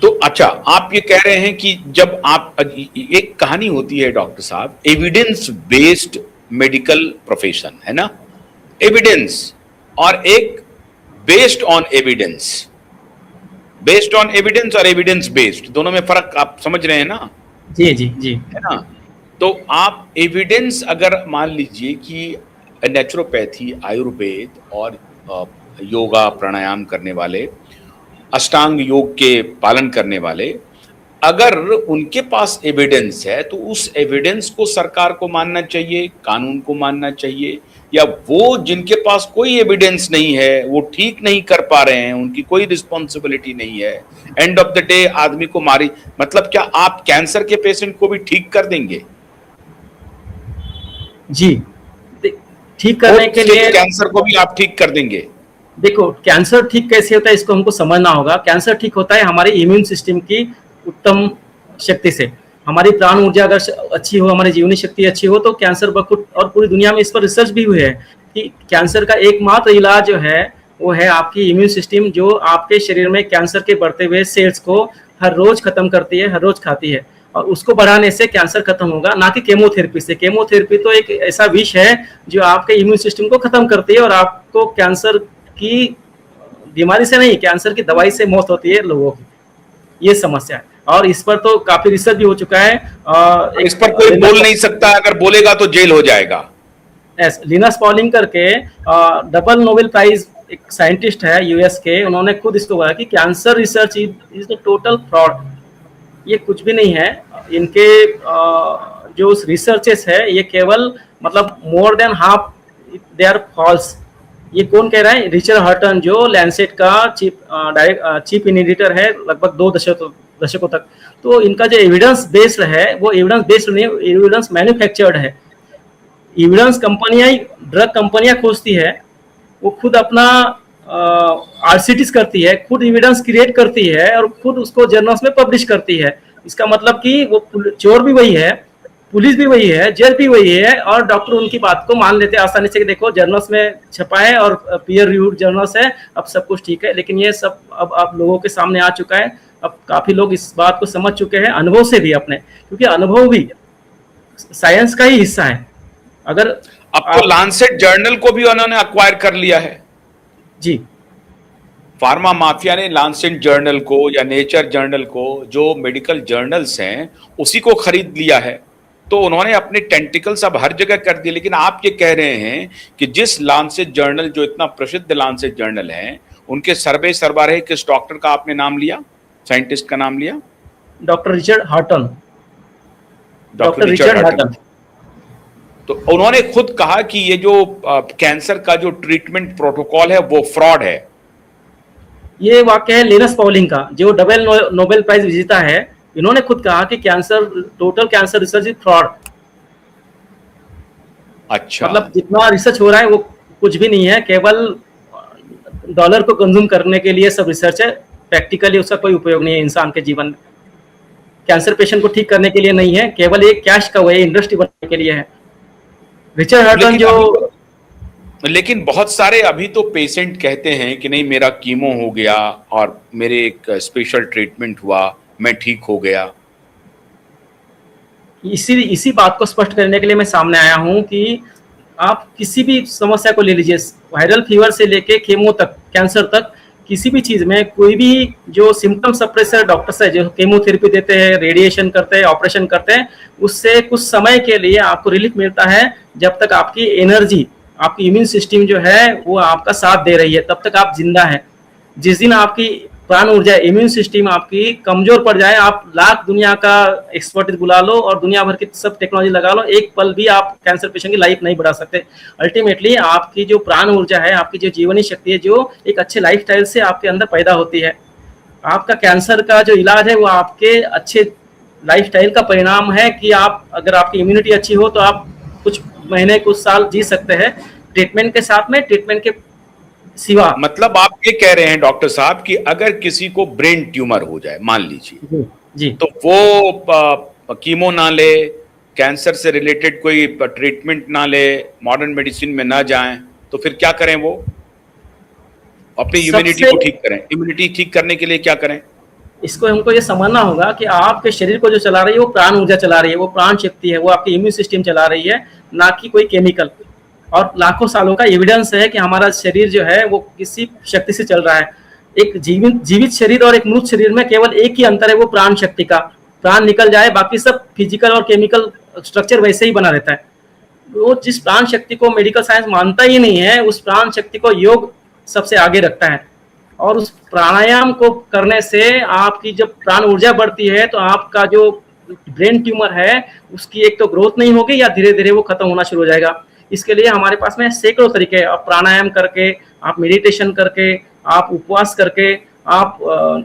तो अच्छा, आप ये कह रहे हैं कि जब आप एक कहानी होती है डॉक्टर साहब, एविडेंस बेस्ड मेडिकल प्रोफेशन है ना, एविडेंस, और एक based on evidence, based on evidence और एविडेंस बेस्ड, दोनों में फर्क आप समझ रहे हैं ना, जी जी जी। है ना। तो आप एविडेंस अगर मान लीजिए कि नेचुरोपैथी, आयुर्वेद और योगा प्राणायाम करने वाले, अष्टांग योग के पालन करने वाले, अगर उनके पास एविडेंस है तो उस एविडेंस को सरकार को मानना चाहिए, कानून को मानना चाहिए, या वो जिनके पास कोई एविडेंस नहीं है, वो ठीक नहीं कर पा रहे हैं, उनकी कोई रिस्पॉन्सिबिलिटी नहीं है, एंड ऑफ द डे आदमी को मारी, मतलब क्या आप कैंसर के पेशेंट को भी ठीक कर देंगे? जी, ठीक करने फोर्थ के स्टेज लिए कैंसर को भी आप ठीक कर देंगे? देखो, कैंसर ठीक कैसे होता है इसको हमको समझना होगा। कैंसर ठीक होता है हमारे इम्यून सिस्टम की उत्तम शक्ति से। हमारी प्राण ऊर्जा अगर अच्छी हो, हमारी जीवनी शक्ति अच्छी हो, तो कैंसर बखुद, और पूरी दुनिया में इस पर रिसर्च भी हुई है कि कैंसर का एकमात्र इलाज जो है वो है आपकी इम्यून सिस्टम, जो आपके शरीर में कैंसर के बढ़ते हुए सेल्स को हर रोज खत्म करती है, हर रोज खाती है, और उसको बढ़ाने से कैंसर खत्म होगा, ना कि केमोथेरेपी से। केमोथेरेपी तो एक ऐसा विष है जो आपके इम्यून सिस्टम को खत्म करती है, और आपको कैंसर की बीमारी से नहीं, कैंसर की दवाई से मौत होती है लोगों की। ये समस्या है, और इस पर तो काफी रिसर्च भी हो चुका है। इस एक पर कोई बोल नहीं सकता, अगर बोलेगा तो जेल हो जाएगा। लिनस पॉलिंग करके डबल नोबेल प्राइज एक साइंटिस्ट है यूएस के, उन्होंने खुद इसको बोला कि cancer research is the total fraud. ये कुछ भी नहीं है। इनके जो रिसर्चेस है ये केवल मतलब more than half they are false. ये कौन कह रहा है? रिचर्ड हर्टन, जो लैंसेट का चीफ एडिटर है लगभग 2 दशकों तक। तो इनका जो एविडेंस बेस्ड है वो एविडेंस बेस्ड नहीं, एविडेंस मैन्युफैक्चर्ड है। एविडेंस कंपनियां, ड्रग कंपनियां खोजती है, वो खुद अपना आरसीटीज करती है, खुद एविडेंस क्रिएट करती है और खुद उसको जर्नल्स में पब्लिश करती है। इसका मतलब कि वो चोर भी वही है, पुलिस भी वही है, जज भी वही है, और डॉक्टर उनकी बात को मान लेते हैं आसानी से कि देखो जर्नल्स में छपा है और पीयर रिव्यूड जर्नल्स है, अब सब कुछ ठीक है। लेकिन ये सब अब लोगों के सामने आ चुका है। अब काफी लोग इस बात को समझ चुके हैं अनुभव से भी अपने, क्योंकि अनुभव भी साइंस का ही हिस्सा है। अगर अब तो आप लांसेट जर्नल को भी उन्होंने अक्वायर कर लिया है। जी फार्मा माफिया ने लांसेट जर्नल को या नेचर जर्नल को, जो मेडिकल जर्नल्स हैं, उसी को खरीद लिया है। तो उन्होंने अपने टेंटिकल्स अब हर जगह कर दिए। लेकिन आप ये कह रहे हैं कि जिस लांसेट जर्नल, जो इतना प्रसिद्ध लांसेट जर्नल है, उनके सर्वे सरबराह किस डॉक्टर का आपने नाम लिया, साइंटिस्ट का नाम लिया? Doctor Richard Hutton. Doctor doctor Richard Richard Hutton. Hutton. तो उन्होंने खुद कहा कि ये जो कैंसर का जो ट्रीटमेंट प्रोटोकॉल है वो फ्रॉड है। ये वाक्य है लिनस पॉलिंग का, जो डबल नोबेल प्राइज विजेता है। इन्होंने खुद कहा कि cancer, total cancer research is fraud. अच्छा, मतलब जितना रिसर्च हो रहा है वो कुछ भी नहीं है, केवल डॉलर को कंज्यूम करने के लिए सब रिसर्च है। प्रैक्टिकली उसका कोई उपयोग नहीं है इंसान के जीवन में। कैंसर पेशेंट को ठीक करने के लिए नहीं है, केवल एक कैश का वही इंडस्ट्री बनाने के लिए है। रिचर्ड हर्टन लेकिन जो अभी तो, लेकिन बहुत सारे अभी तो पेशेंट कहते हैं कि नहीं, मेरा कीमो हो गया और मेरे एक स्पेशल ट्रीटमेंट हुआ, मैं ठीक हो गया। इसी इसी बात को स्पष्ट करने के लिए मैं सामने आया हूं कि आप किसी भी समस्या को ले लीजिए, वायरल फीवर से लेके केमो तक, कैंसर तक, किसी भी चीज में कोई भी जो सिम्टम सप्रेसर डॉक्टर्स है, जो केमोथेरेपी देते हैं, रेडिएशन करते हैं, ऑपरेशन करते हैं, उससे कुछ समय के लिए आपको रिलीफ मिलता है। जब तक आपकी एनर्जी, आपकी इम्यून सिस्टम जो है वो आपका साथ दे रही है, तब तक आप जिंदा है। जिस दिन आपकी प्राण ऊर्जा, इम्यून सिस्टम आपकी कमजोर पड़ जाए, आप लाख दुनिया का एक्सपर्ट बुला लो और दुनिया भर की सब टेक्नोलॉजी लगा लो, एक पल भी आप कैंसर पेशेंट की लाइफ नहीं बढ़ा सकते। अल्टीमेटली आपकी जो प्राण ऊर्जा है, आपकी जो जीवनी शक्ति है, जो एक अच्छे लाइफस्टाइल से आपके अंदर पैदा होती है, आपका कैंसर का जो इलाज है वो आपके अच्छे लाइफस्टाइल का परिणाम है। कि आप, अगर आपकी इम्यूनिटी अच्छी हो तो आप कुछ महीने, कुछ साल जी सकते हैं ट्रीटमेंट के साथ में, ट्रीटमेंट के सिवा। मतलब आप ये कह रहे हैं डॉक्टर साहब कि अगर किसी को ब्रेन ट्यूमर हो जाए मान लीजिए, जी जी। तो वो कीमो ना ले, कैंसर से रिलेटेड कोई ट्रीटमेंट ना ले, मॉडर्न मेडिसिन में ना जाएं, तो फिर क्या करें? वो अपनी इम्यूनिटी सबसे को ठीक करें। इम्यूनिटी ठीक करने के लिए क्या करें? इसको हमको ये समझना होगा कि आपके शरीर को जो चला रही है वो प्राण ऊर्जा चला रही है, वो प्राण शक्ति है, वो आपकी इम्यून सिस्टम चला रही है, ना कि कोई केमिकल। और लाखों सालों का एविडेंस है कि हमारा शरीर जो है वो किसी शक्ति से चल रहा है। एक जीवित शरीर और एक मृत शरीर में केवल एक ही अंतर है, वो प्राण शक्ति का। प्राण निकल जाए बाकी सब फिजिकल और केमिकल स्ट्रक्चर वैसे ही बना रहता है। वो जिस प्राण शक्ति को मेडिकल साइंस मानता ही नहीं है, उस प्राण शक्ति को योग सबसे आगे रखता है। और उस प्राणायाम को करने से आपकी जब प्राण ऊर्जा बढ़ती है तो आपका जो ब्रेन ट्यूमर है उसकी एक तो ग्रोथ नहीं होगी या धीरे धीरे वो खत्म होना शुरू हो जाएगा। इसके लिए हमारे पास में सैकड़ों तरीके हैं। आप प्राणायाम करके, आप मेडिटेशन करके, आप उपवास करके, आप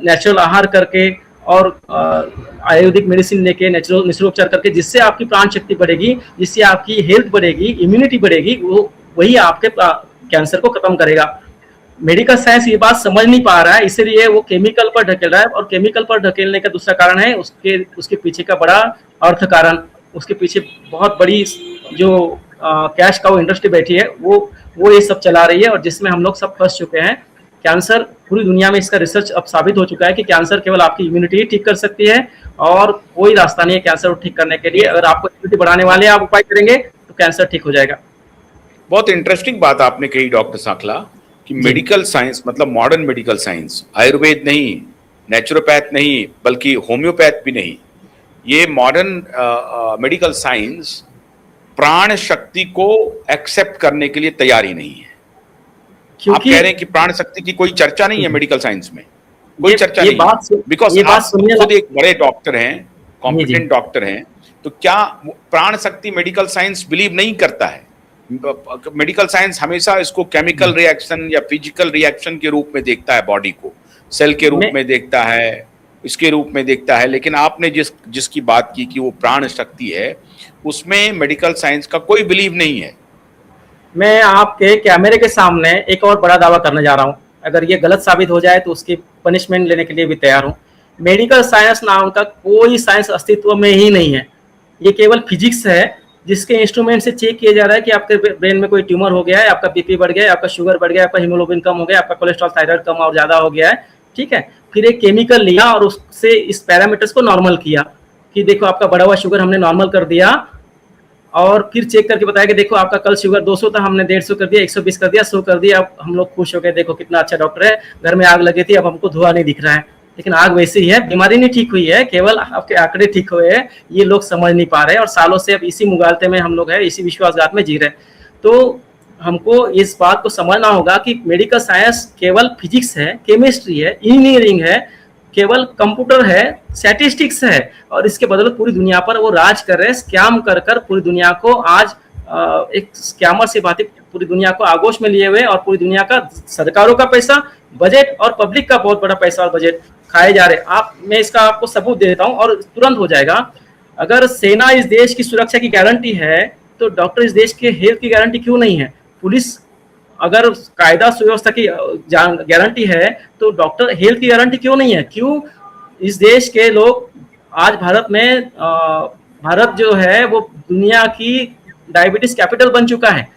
नेचुरल आहार करके और आयुर्वेदिक मेडिसिन लेके, नेचुरल उपचार करके, जिससे आपकी प्राण शक्ति बढ़ेगी, जिससे आपकी हेल्थ बढ़ेगी, इम्यूनिटी बढ़ेगी, वो वही आपके कैंसर को खत्म करेगा। मेडिकल साइंस ये बात समझ नहीं पा रहा है, इसलिए वो केमिकल पर ढकेल रहा है। और केमिकल पर ढकेलने का दूसरा कारण है उसके पीछे का बड़ा अर्थ कारण, उसके पीछे बहुत बड़ी जो कैश काउ इंडस्ट्री बैठी है वो ये सब चला रही है, और जिसमें हम लोग सब फंस चुके हैं। कैंसर पूरी दुनिया में इसका रिसर्च अब साबित हो चुका है कि कैंसर केवल आपकी इम्यूनिटी ठीक कर सकती है, और कोई रास्ता नहीं है कैंसर को ठीक करने के लिए। अगर आपको इम्यूनिटी बढ़ाने वाले आप उपाय करेंगे तो कैंसर ठीक हो जाएगा। बहुत इंटरेस्टिंग बात आपने कही डॉक्टर सांखला कि मेडिकल साइंस मतलब मॉडर्न मेडिकल साइंस, आयुर्वेद नहीं, नेचुरोपैथ नहीं, बल्कि होम्योपैथ भी नहीं, ये मॉडर्न मेडिकल साइंस प्राण शक्ति को एक्सेप्ट करने के लिए तैयार ही नहीं है। आप कह रहे हैं कि प्राण शक्ति की कोई चर्चा नहीं है मेडिकल साइंस में, कोई चर्चा नहीं है, बिकॉज आप खुद एक बड़े डॉक्टर हैं, कॉम्पिटेंट डॉक्टर हैं, तो क्या प्राण शक्ति मेडिकल साइंस बिलीव नहीं करता है? मेडिकल साइंस हमेशा इसको केमिकल रिएक्शन या फिजिकल रिएक्शन के रूप में देखता है, बॉडी को सेल के रूप में देखता है, इसके रूप में देखता है। लेकिन आपने जिसकी बात की कि वो प्राण शक्ति है, उसमें मेडिकल साइंस का कोई बिलीव नहीं है। मैं आपके कैमरे के सामने एक और बड़ा दावा करने जा रहा हूं, अगर ये गलत साबित हो जाए तो उसकी पनिशमेंट लेने के लिए भी तैयार हूं। मेडिकल साइंस नाम का कोई साइंस अस्तित्व में ही नहीं है। ये केवल फिजिक्स है जिसके इंस्ट्रूमेंट से चेक किया जा रहा है कि आपके ब्रेन में कोई ट्यूमर हो गया है, आपका बीपी बढ़ गया है, आपका शुगर बढ़ गया है, आपका हीमोग्लोबिन कम हो गया, आपका कोलेस्ट्रॉल थायराइड कम और ज्यादा हो गया है, ठीक है। फिर एक केमिकल लिया और उससे इस पैरामीटर्स को नॉर्मल किया कि देखो आपका बढ़ा हुआ शुगर हमने नॉर्मल कर दिया, और फिर चेक करके बताया कि देखो आपका कल शुगर 200 था, हमने 150 कर दिया, 120 कर दिया, 100 कर दिया। अब हम लोग खुश हो गए, देखो कितना अच्छा डॉक्टर है, घर में आग लगी थी अब हमको धुआं नहीं दिख रहा है। लेकिन आग वैसी ही है, बीमारी नहीं ठीक हुई है, केवल आपके आंकड़े ठीक हुए हैं। ये लोग समझ नहीं पा रहे और सालों से अब इसी मुगालते में हम लोग है, इसी विश्वासघात में जी रहे। तो हमको इस बात को समझना होगा कि मेडिकल साइंस केवल फिजिक्स है, केमिस्ट्री है, इंजीनियरिंग है, केवल कंप्यूटर है, स्टैटिस्टिक्स है, और इसके बदौलत पूरी दुनिया पर वो राज कर रहे हैं, स्कैम कर कर पूरी दुनिया को आज एक स्कैमर से बातें पूरी दुनिया को आगोश में लिए हुए, और पूरी दुनिया का सरकारों का पैसा, बजट और पब्लिक का बहुत बड़ा पैसा और बजट खाए जा रहे। मैं इसका आपको सबूत दे देता हूं और तुरंत हो जाएगा। अगर सेना इस देश की सुरक्षा की गारंटी है तो डॉक्टर इस देश के हेल्थ की गारंटी क्यों नहीं है? पुलिस अगर कायदा सुव्यवस्था की गारंटी है तो डॉक्टर हेल्थ की गारंटी क्यों नहीं है? क्यों इस देश के लोग आज भारत जो है वो दुनिया की डायबिटीज कैपिटल बन चुका है।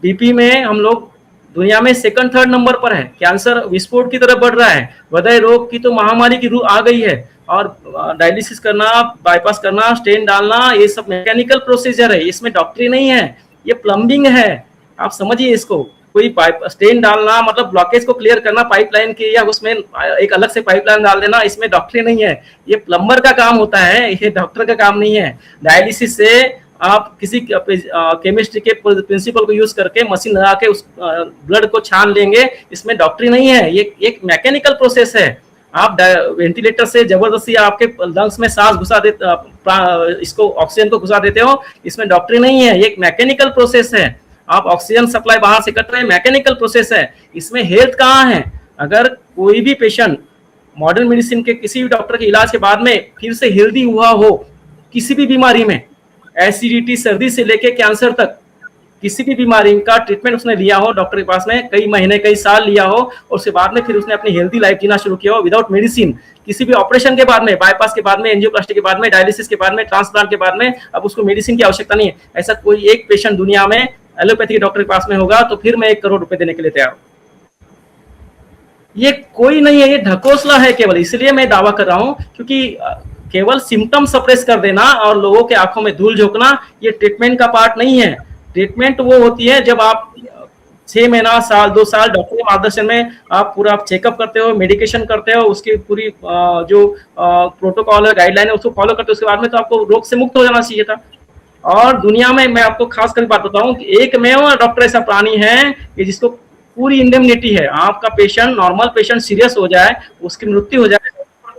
बीपी में हम लोग दुनिया में सेकंड थर्ड नंबर पर है। कैंसर विस्फोट की तरफ बढ़ रहा है। हृदय रोग की तो महामारी की रूह आ गई है, और डायलिसिस करना, बाईपास करना, स्टेन डालना, ये सब मैकेनिकल प्रोसीजर है, इसमें डॉक्टरी नहीं है, ये प्लम्बिंग है। आप समझिए इसको। कोई स्टेन डालना मतलब ब्लॉकेज को क्लियर करना पाइपलाइन की, या उसमें एक अलग से पाइपलाइन डाल देना, इसमें डॉक्टरी नहीं है, ये प्लम्बर का काम होता है, ये डॉक्टर का काम नहीं है। डायलिसिस से आप किसी केमिस्ट्री के प्रिंसिपल को यूज करके मशीन लगा के उस ब्लड को छान लेंगे, इसमें डॉक्टरी नहीं है, ये एक मैकेनिकल प्रोसेस है। आप वेंटिलेटर से जबरदस्ती आपके लंग्स में सांस घुसा देते, इसको ऑक्सीजन को घुसा देते हो, इसमें डॉक्टरी नहीं है, ये एक मैकेनिकल प्रोसेस है। आप ऑक्सीजन सप्लाई बाहर से कट रहे हैं, मैकेनिकल प्रोसेस है, इसमें हेल्थ कहाँ है? अगर कोई भी पेशेंट मॉडर्न मेडिसिन के किसी भी डॉक्टर के इलाज के बाद में फिर से हेल्दी हुआ हो, किसी भी बीमारी में, एसिडिटी, सर्दी से लेके कैंसर तक, किसी भी बीमारी का ट्रीटमेंट उसने लिया हो डॉक्टर के पास में, कई महीने कई साल लिया हो, और उसके बाद में फिर उसने अपनी हेल्दी लाइफ जीना शुरू किया हो विदाउट मेडिसिन, किसी भी ऑपरेशन के बाद में, बाईपास के बाद में, एंजियोप्लास्टी के बाद में, डायलिसिस के बाद में, ट्रांसप्लांट के बाद में, अब उसको मेडिसिन की आवश्यकता नहीं है। ऐसा कोई एक पेशेंट दुनिया में एलोपैथी के डॉक्टर के पास में होगा तो फिर मैं 1 करोड़ रुपए देने के लिए तैयार हूं। ये कोई नहीं है, ये ढकोसला है केवल। इसलिए मैं दावा कर रहा हूं क्योंकि केवल सिम्टम सप्रेस कर देना और लोगों के आंखों में धूल झोंकना ये ट्रीटमेंट का पार्ट नहीं है। ट्रीटमेंट वो होती है जब आप 6 महीना, साल, 2 साल डॉक्टर के मार्गदर्शन में आप पूरा चेकअप करते हो, मेडिकेशन करते हो, उसकी पूरी जो प्रोटोकॉल है, गाइडलाइन है, उसको फॉलो करते हो। उसके बाद में तो आपको रोग से मुक्त हो जाना चाहिए था। और दुनिया में मैं आपको खास कर बात बताऊं कि एकमेव डॉक्टर ऐसा प्राणी है कि जिसको पूरी इंडेमनिटी है। आपका पेशेंट, नॉर्मल पेशेंट सीरियस हो जाए, उसकी मृत्यु हो जाए,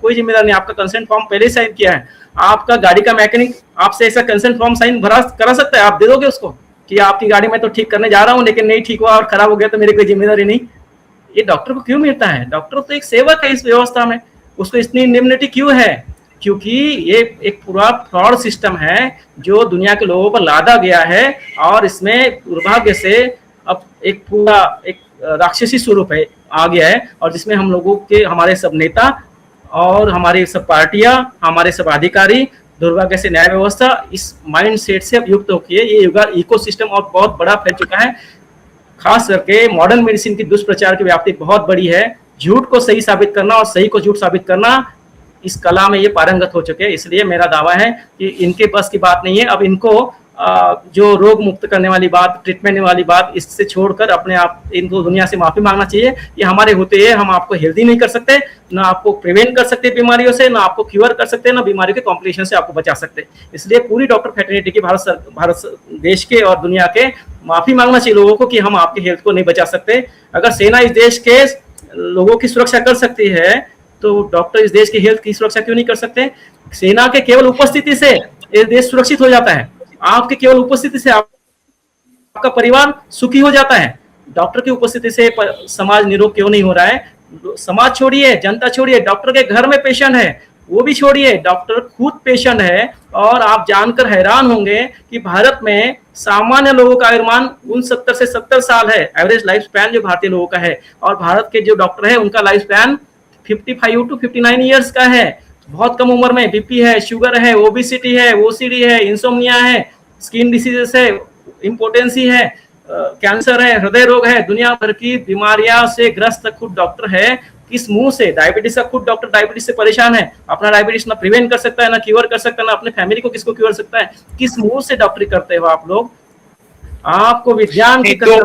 कोई जिम्मेदार नहीं। आपका कंसेंट फॉर्म पहले ही साइन किया है। आपका गाड़ी का मैकेनिक आपसे ऐसा कंसेंट फॉर्म साइन भरा करा सकता है, आप दे दोगे उसको कि आपकी गाड़ी में तो ठीक करने जा रहा हूं लेकिन नहीं ठीक हुआ और खराब हो गया तो मेरी कोई जिम्मेदारी नहीं। ये डॉक्टर को क्यों मिलता है? डॉक्टर तो एक सेवक है इस व्यवस्था में, उसको इतनी इंडेमनिटी क्यों है? क्योंकि ये एक पूरा फ्रॉड सिस्टम है जो दुनिया के लोगों पर लादा गया है और इसमें दुर्भाग्य से अब एक पूरा एक राक्षसी स्वरूप है आ गया है, और जिसमें हम लोगों के, हमारे सब नेता और हमारी सब पार्टियां, हमारे सब अधिकारी, दुर्भाग्य से न्याय व्यवस्था इस माइंड सेट से अब युक्त होकर ये युगा इकोसिस्टम और बहुत बड़ा फैल चुका है। खास करके मॉडर्न मेडिसिन की दुष्प्रचार की व्याप्ति बहुत बड़ी है। झूठ को सही साबित करना और सही को झूठ साबित करना, इस कला में ये पारंगत हो चुके हैं। इसलिए मेरा दावा है कि इनके बस की बात नहीं है। अब इनको जो रोग मुक्त करने वाली बात, ट्रीटमेंट वाली बात, इससे छोड़कर अपने आप इनको दुनिया से माफी मांगना चाहिए। ये हमारे होते हैं, हम आपको हेल्दी नहीं कर सकते, ना आपको प्रिवेंट कर सकते बीमारियों से, ना आपको क्योर कर सकते, ना बीमारियों के कॉम्प्लिकेशन से आपको बचा सकते। इसलिए पूरी डॉक्टर फ्रेटर्निटी की भारत देश के और दुनिया के माफी मांगना चाहिए लोगों को कि हम आपके हेल्थ को नहीं बचा सकते। अगर सेना इस देश के लोगों की सुरक्षा कर सकती है तो डॉक्टर इस देश की हेल्थ की सुरक्षा क्यों नहीं कर सकते? सेना के केवल उपस्थिति से ये देश सुरक्षित हो जाता है। आपके केवल उपस्थिति से आपका परिवार सुखी हो जाता है। डॉक्टर की उपस्थिति से समाज निरोग क्यों नहीं हो रहा है? समाज छोड़िए, जनता छोड़िए, डॉक्टर के घर में पेशेंट है वो भी छोड़िए, डॉक्टर खुद पेशेंट है। और आप जानकर हैरान होंगे कि भारत में सामान्य लोगों का आयुर्मान 69 से 70 साल है, एवरेज लाइफ स्पैन जो भारतीय लोगों का है। और भारत के जो डॉक्टर है उनका लाइफ स्पैन 55 टू 59 ईयर्स का है। बहुत कम उम्र में बीपी है, शुगर है, ओबेसिटी है, ओसीडी है, इंसोम्निया है, स्किन डिसीजेस है, इम्पोर्टेंसी है, कैंसर है, हृदय रोग है, दुनिया भर की बीमारियां से ग्रस्त खुद डॉक्टर है। किस मुंह से? डायबिटीज का खुद डॉक्टर डायबिटीज से परेशान है, अपना डायबिटीज ना प्रिवेंट कर सकता है, ना क्योर कर सकता है, ना अपने फैमिली को किसको क्योर सकता है। किस मुंह से डॉक्टरी करते हो आप लोग? आपको विज्ञान की कक्षा में